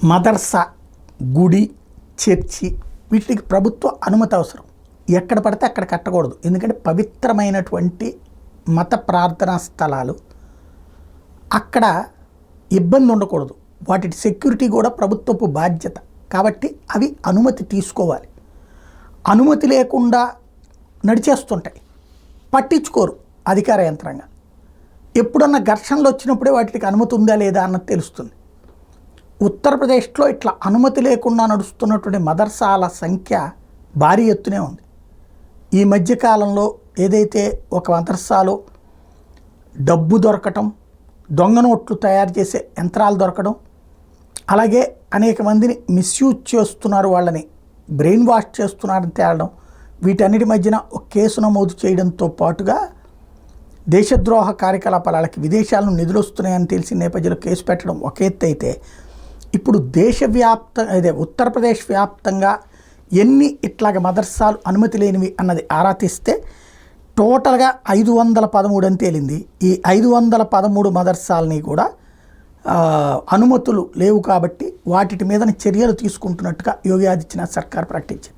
మదర్సా, గుడి, చర్చి వీటికి ప్రభుత్వ అనుమతి అవసరం. ఎక్కడ పడితే అక్కడ కట్టకూడదు. ఎందుకంటే పవిత్రమైనటువంటి మత ప్రార్థనా స్థలాలు, అక్కడ ఇబ్బంది ఉండకూడదు. వాటి సెక్యూరిటీ కూడా ప్రభుత్వపు బాధ్యత. కాబట్టి అవి అనుమతి తీసుకోవాలి. అనుమతి లేకుండా నడిచేస్తుంటాయి, పట్టించుకోరు అధికార యంత్రాంగం. ఎప్పుడన్నా ఘర్షణలు వచ్చినప్పుడే వాటికి అనుమతి ఉందా లేదా అన్నది తెలుస్తుంది. ఉత్తరప్రదేశ్లో ఇట్లా అనుమతి లేకుండా నడుస్తున్నటువంటి మదర్సాల సంఖ్య భారీ ఎత్తునే ఉంది. ఈ మధ్యకాలంలో ఏదైతే ఒక మదర్సాలో డబ్బు దొరకటం, దొంగ నోట్లు తయారు చేసే యంత్రాలు దొరకడం, అలాగే అనేక మందిని మిస్యూజ్ చేస్తున్నారు, వాళ్ళని బ్రెయిన్ వాష్ చేస్తున్నారని తేలడం, వీటన్నిటి మధ్యన ఒక కేసు నమోదు చేయడంతో పాటుగా దేశద్రోహ కార్యకలాపాలకి విదేశాలను నిధులు వస్తున్నాయని తెలిసిన నేపథ్యంలో కేసు పెట్టడం ఒక ఎత్తు అయితే, ఇప్పుడు అదే ఉత్తరప్రదేశ్ వ్యాప్తంగా ఎన్ని ఇట్లాగ మదర్సాలు అనుమతి లేనివి అన్నది ఆరా తీస్తే టోటల్గా 513 అని తేలింది. ఈ 513 మదర్సాలని కూడా అనుమతులు లేవు కాబట్టి వాటి మీద చర్యలు తీసుకుంటున్నట్టుగా యోగి ఆదిత్యనాథ్ సర్కార్ ప్రకటించింది.